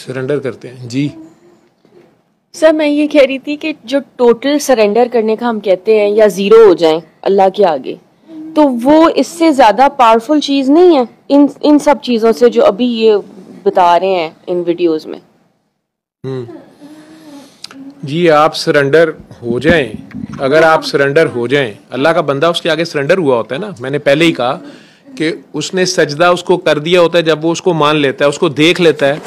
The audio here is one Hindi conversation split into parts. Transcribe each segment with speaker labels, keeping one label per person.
Speaker 1: सरेंडर करते हैं जी।
Speaker 2: सर मैं ये कह रही थी कि जो टोटल सरेंडर करने का हम कहते हैं या जीरो हो जाएं अल्लाह के आगे, तो वो इससे ज्यादा पावरफुल चीज नहीं है इन सब चीजों से जो अभी ये बता रहे हैं इन वीडियोस में।
Speaker 1: जी आप सरेंडर हो जाएं, अगर आप सरेंडर हो जाएं, अल्लाह का बंदा उसके आगे सरेंडर हुआ होता है ना। मैंने पहले ही कहा कि उसने सजदा उसको कर दिया होता है, जब वो उसको मान लेता है, उसको देख लेता है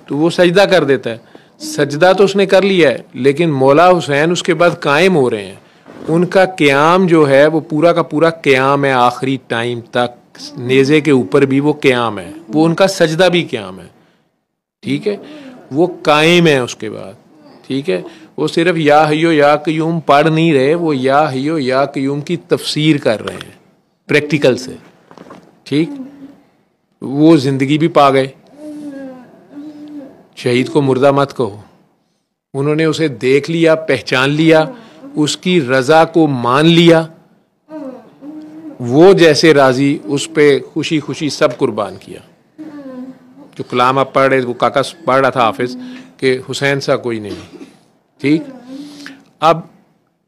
Speaker 1: तो वो सजदा कर देता है। सजदा तो उसने कर लिया है, लेकिन मौला हुसैन उसके बाद कायम हो रहे हैं। उनका क़याम जो है वो पूरा का पूरा क़याम है, आखिरी टाइम तक नेज़े के ऊपर भी वो क़याम है, वो उनका सजदा भी क़याम है। ठीक है, वो कायम है उसके बाद। ठीक है, वो सिर्फ या हय्यो या क़य्यूम पढ़ नहीं रहे, वो या हय्यो या क़य्यूम की तफसीर कर रहे हैं प्रैक्टिकल से। ठीक, वो जिंदगी भी पा गए। शहीद को मुर्दा मत कहो, उन्होंने उसे देख लिया, पहचान लिया, उसकी रजा को मान लिया, वो जैसे राजी उस पे खुशी खुशी सब कुर्बान किया। जो कलाम आप पढ़ रहे, वो काका पढ़ रहा था हाफिज कि हुसैन सा कोई नहीं। ठीक, अब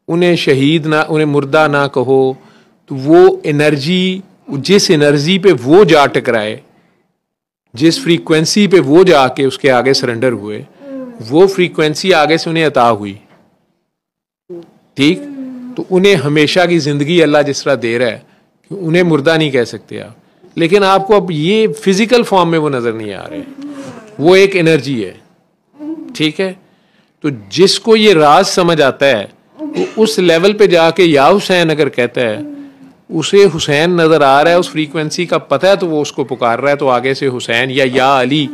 Speaker 1: उन्हें शहीद ना, उन्हें मुर्दा ना कहो, तो वो एनर्जी, जिस एनर्जी पे वो जा टकराए, जिस फ्रीक्वेंसी पे वो जाके उसके आगे सरेंडर हुए, वो फ्रीक्वेंसी आगे से उन्हें अता हुई। ठीक, तो उन्हें हमेशा की जिंदगी अल्लाह जिस तरह दे रहा है, उन्हें मुर्दा नहीं कह सकते आप, लेकिन आपको अब ये फिजिकल फॉर्म में वो नजर नहीं आ रहे, वो एक एनर्जी है। ठीक है, तो जिसको ये राज समझ आता है वो उस लेवल पे जाके या हुसैन अगर कहता है, उसे हुसैन नजर आ रहा है, उस फ्रीक्वेंसी का पता है, तो वो उसको पुकार रहा है, तो आगे से हुसैन या अली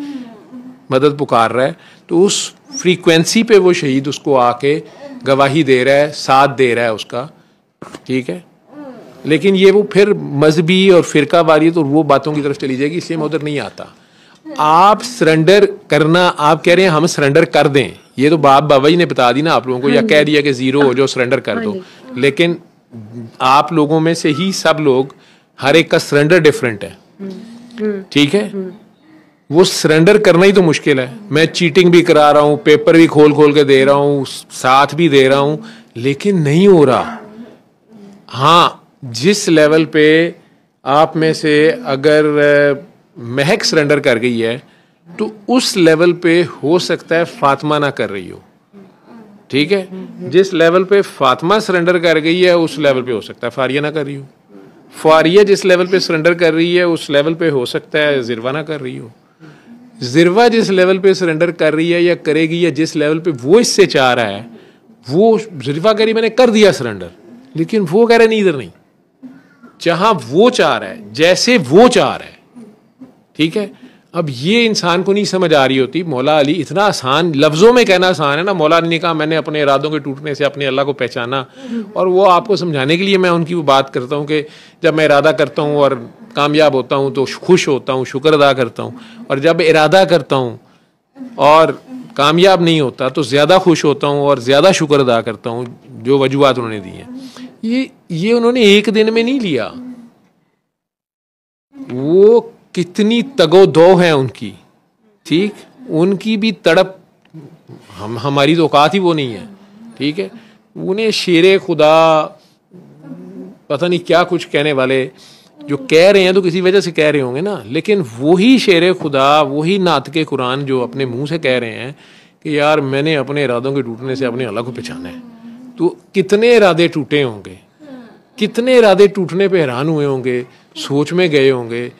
Speaker 1: मदद पुकार रहा है, तो उस फ्रीक्वेंसी पे वो शहीद उसको आके गवाही दे रहा है, साथ दे रहा है उसका। ठीक है, लेकिन ये वो फिर मजहबी और फिरका वारी तो वो बातों की तरफ चली जाएगी, इसलिए मैं उधर नहीं आता। आप सरेंडर करना, आप कह रहे हैं हम सरेंडर कर दें, ये तो बाप बाबा जी ने बता दी ना आप लोगों को, या कह दिया कि जीरो हो जो सरेंडर कर दो, लेकिन आप लोगों में से ही सब लोग, हर एक का सरेंडर डिफरेंट है। ठीक है, वो सरेंडर करना ही तो मुश्किल है। मैं चीटिंग भी करा रहा हूँ, पेपर भी खोल खोल के दे रहा हूँ, साथ भी दे रहा हूँ, लेकिन नहीं हो रहा। हाँ, जिस लेवल पे आप में से अगर महक सरेंडर कर गई है, तो उस लेवल पे हो सकता है फातिमा ना कर रही हो। ठीक है, जिस लेवल पे फातिमा सरेंडर कर गई है, उस लेवल पे हो सकता है फारिया ना कर रही हो। फारिया जिस लेवल पे सरेंडर कर रही है, उस लेवल पे हो सकता है जिरवा ना कर रही हो। जिरवा जिस लेवल पे सरेंडर कर रही है या करेगी, या जिस लेवल पे वो इससे चाह रहा है, वो जिरवा कह रही मैंने कर दिया सरेंडर, लेकिन वो कह रहा नहीं, इधर नहीं, जहां वो चाह रहा है, जैसे वो चाह रहा है। ठीक है, अब ये इंसान को नहीं समझ आ रही होती। मौला अली इतना आसान, लफ्जों में कहना आसान है ना, मौला अली ने कहा मैंने अपने इरादों के टूटने से अपने अल्लाह को पहचाना, और वो आपको समझाने के लिए मैं उनकी वो बात करता हूँ कि जब मैं इरादा करता हूँ और कामयाब होता हूँ तो खुश होता हूँ, शुक्र अदा करता हूँ, और जब इरादा करता हूँ और कामयाब नहीं होता तो ज़्यादा खुश होता हूँ और ज़्यादा शुक्र अदा करता हूँ, जो वजूहात उन्होंने दी हैं। ये उन्होंने एक दिन में नहीं लिया, वो कितनी तगोदो है उनकी। ठीक, उनकी भी तड़प, हमारी तो औकात ही वो नहीं है। ठीक है, उन्हें शेरे खुदा पता नहीं क्या कुछ कहने वाले जो कह रहे हैं तो किसी वजह से कह रहे होंगे ना, लेकिन वही शेरे खुदा, वही नात के कुरान जो अपने मुंह से कह रहे हैं कि यार मैंने अपने इरादों के टूटने से अपने अल्लाह को पहचाना है, तो कितने इरादे टूटे होंगे, कितने इरादे टूटने पे हैरान हुए होंगे, सोच में गए होंगे,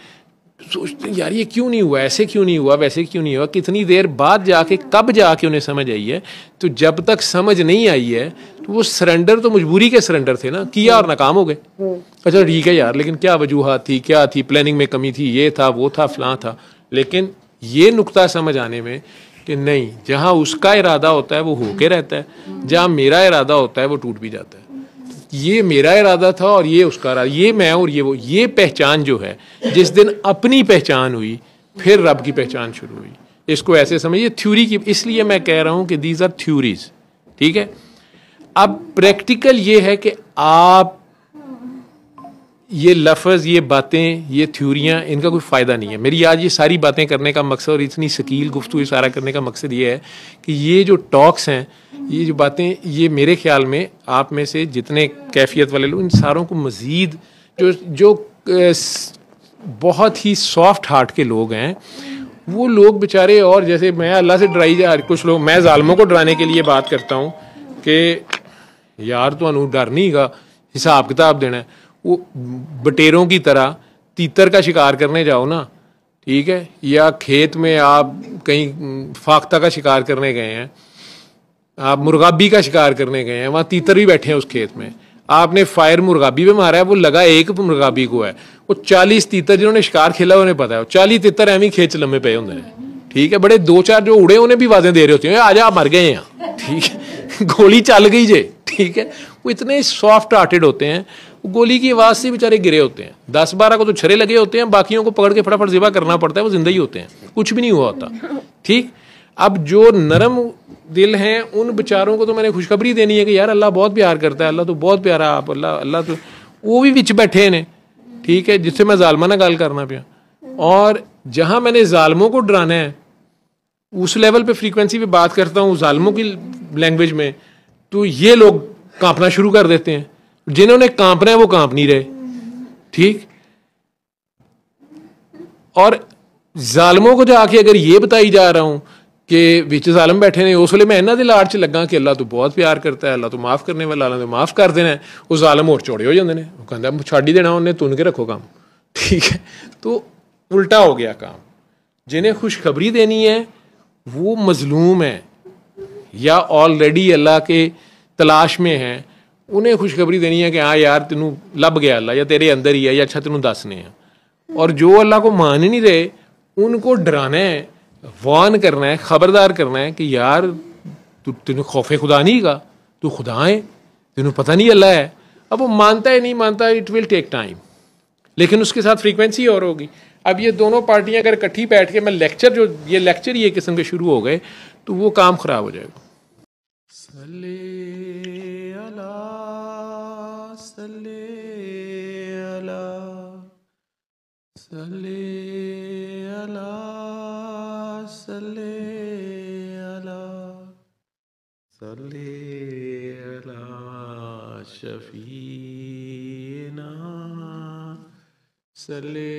Speaker 1: सोचते यार ये क्यों नहीं हुआ, ऐसे क्यों नहीं हुआ, वैसे क्यों नहीं हुआ। कितनी देर बाद जाके, कब जाके उन्हें समझ आई है। तो जब तक समझ नहीं आई है तो वो सरेंडर तो मजबूरी के सरेंडर थे ना, किया और नाकाम हो गए। अच्छा ठीक है यार, लेकिन क्या वजूहात थी, क्या थी, प्लानिंग में कमी थी, ये था वो था फलां था, लेकिन ये नुक्ता समझ आने में कि नहीं, जहाँ उसका इरादा होता है वो होके रहता है, जहाँ मेरा इरादा होता है वो टूट भी जाता है। ये मेरा इरादा था और ये उसका इरादा, ये मैं और ये वो, ये पहचान जो है, जिस दिन अपनी पहचान हुई फिर रब की पहचान शुरू हुई। इसको ऐसे समझिए थ्योरी की, इसलिए मैं कह रहा हूं कि दीज आर थ्योरीज। ठीक है, अब प्रैक्टिकल ये है कि आप ये लफ्ज़, ये बातें, ये थ्योरियाँ, इनका कोई फ़ायदा नहीं है। मेरी आज ये सारी बातें करने का मकसद और इतनी शकील गुफ्तगू सारा करने का मकसद ये है कि ये जो टॉक्स हैं, ये जो बातें, ये मेरे ख्याल में आप में से जितने कैफियत वाले लोग, इन सारों को मज़ीद जो जो बहुत ही सॉफ्ट हार्ट के लोग हैं, वो लोग बेचारे, और जैसे मैं अल्लाह से डराई जा, कुछ लोग, मैं जालिमों को डराने के लिए बात करता हूँ कि यार तो डर नहीं का हिसाब किताब देना है। वो बटेरों की तरह तीतर का शिकार करने जाओ ना, ठीक है, या खेत में आप कहीं फाख्ता का शिकार करने गए हैं, आप मुर्गाबी का शिकार करने गए हैं, वहाँ तीतर भी बैठे हैं उस खेत में, आपने फायर मुर्गाबी पे मारा है, वो लगा एक मुर्गाबी को है, वो 40 तीतर जिन्होंने शिकार खेला उन्हें पता है, 40 तीतर एवं खेच लम्बे पे होंगे, ठीक है, बड़े 2-4 जो उड़े उन्हें भी आवाजें दे रहे होते हैं, आजा मर गए हैं, ठीक है, गोली चल गई जे, ठीक है। वो इतने सॉफ्ट हार्टेड होते हैं, वो गोली की आवाज़ से बेचारे गिरे होते हैं, 10-12 को तो छरे लगे होते हैं, बाकियों को पकड़ के फटाफट ज़िबा करना पड़ता है, वो जिंदा ही होते हैं, कुछ भी नहीं हुआ होता, ठीक। अब जो नरम दिल हैं उन बेचारों को तो मैंने खुशखबरी देनी है कि यार अल्लाह बहुत प्यार करता है, अल्लाह तो बहुत प्यारा, आप अल्लाह तो वो भी विच बैठे ने, ठीक है, जिससे मैं जालमा ना गल करना पिया। और जहां मैंने जालमों को डराना है उस लेवल पे फ्रीक्वेंसी पे बात करता हूँ जालमों की लैंग्वेज में, तो ये लोग कांपना शुरू कर देते हैं, जिन्होंने कांपना है वो कांप नहीं रहे, ठीक। और जालमों को जाके अगर ये बताई जा रहा हूं कि विच जालम बैठे ने, उस वे मैं इन्हों के लाड़ च लगा कि अल्लाह तो बहुत प्यार करता है, अल्लाह तो माफ़ करने वाला, अल्लाह तो माफ़ कर देना है, वो जालम होर चौड़े हो जाते हैं, वो कहता छड़ ही देना, उन्हें तुन के रखो काम, ठीक है। तो उल्टा हो गया काम। जिन्हें खुशखबरी देनी है वो मजलूम है या ऑलरेडी अल्लाह के तलाश में है, उन्हें खुशखबरी देनी है कि हाँ यार तेनू लभ गया अल्लाह, या तेरे अंदर ही है, या अच्छा तेनू दसने हैं। और जो अल्लाह को मान ही नहीं रहे उनको डराना है, वार्न करना है, खबरदार करना है कि यार तेन खौफे खुदा नहीं का, तू खुदा है, तेन पता नहीं अल्लाह है। अब वो मानता है नहीं मानता, इट विल टेक टाइम, लेकिन उसके साथ फ्रीक्वेंसी और होगी। अब ये दोनों पार्टियां अगर इकट्ठी बैठ के मैं लेक्चर, जो ये लेक्चर ये किस्म के शुरू हो गए तो वो काम खराब हो जाएगा। सल्ले अला सल्ले अला सल्ले अला सल्ले अला सल्ले अला शफीना सल्ले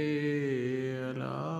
Speaker 1: अला